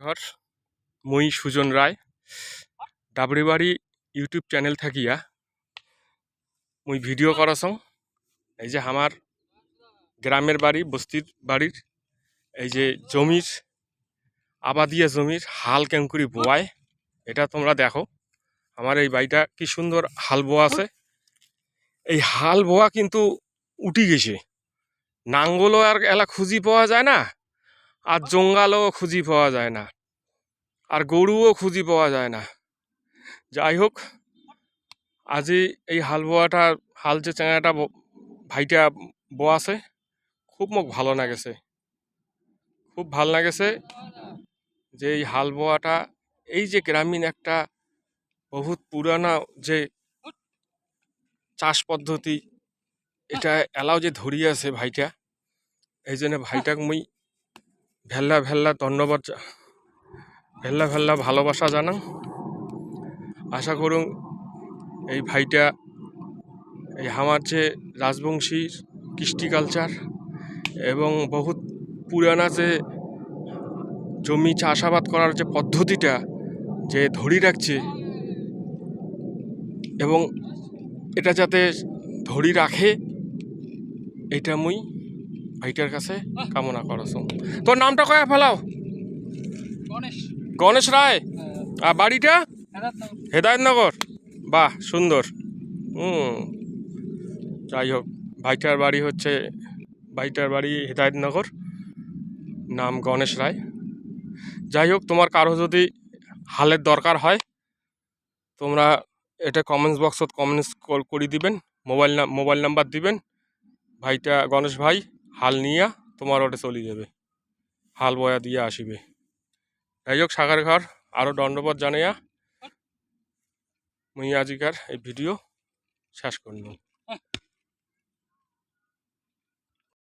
ঘর মুই সুজন রায় ডাবরিবাড়ি YouTube channel থাকিয়া মুই ভিডিও করছং। এই যে আমার গ্রামের বাড়ি বস্তির বাড়ির এই যে জমির আবাদিয়া জমির হাল কেমকুরি বোয়ায় এটা তোমরা দেখো। আমার এই বাড়িটা কি সুন্দর হাল বোয়া আছে। এই হাল বোয়া কিন্তু উঠি গেছে, নাঙ্গলও আর এলা খুঁজি পাওয়া যায় না, আর জঙ্গালও খুঁজি পাওয়া যায় না, আর গরুও খুঁজি পাওয়া যায় না। যাই হোক, আজি এই হাল বোয়াটা হাল যে চাঙাটা ভাইটা বোয়াছে খুব মোক ভালো লাগেছে, খুব ভাল লাগেছে যে এই হাল বোয়াটা এই যে গ্রামীণ একটা বহুত পুরানা যে চাষ পদ্ধতি এটা এলাও যে ধরি আছে ভাইটা, এই জন্য ভাইটাক মুই ভেল্লা ভেল্লা ধন্যবাদ, ভেল্লা ভেল্লা ভালোবাসা জানাং। আশা করুন এই ভাইটা এই আমার যে রাজবংশী কৃষ্টি কালচার এবং বহুত পুরানা যে জমি চাষাবাদ করার যে পদ্ধতিটা যে ধরি রাখছে এবং এটা যাতে ধরি রাখে এটা মুই ভাইটার কাছে কামনা করছ। তোর নামটা কয়া ফেলাও? গণেশ রায়। আর বাড়িটা হেদায়তনগর। বাহ, সুন্দর। যাই হোক, ভাইটার বাড়ি হচ্ছে হেদায়তনগর, নাম গণেশ রায়। যাই হোক, তোমার কারো যদি হালের দরকার হয় তোমরা এটা কমেন্টস বক্সত কমেন্টস করে দিবেন, মোবাইল নাম্বার দিবেন, ভাইটা গণেশ ভাই হাল নিয়া তোমার ওটা চলে যাবে, হাল বয়া দিয়ে আসিবে। যাই হোক, সাগর ঘর আরও দণ্ডবোধ জানাইয়া মুই আজিকার এই ভিডিও শেষ করলাম।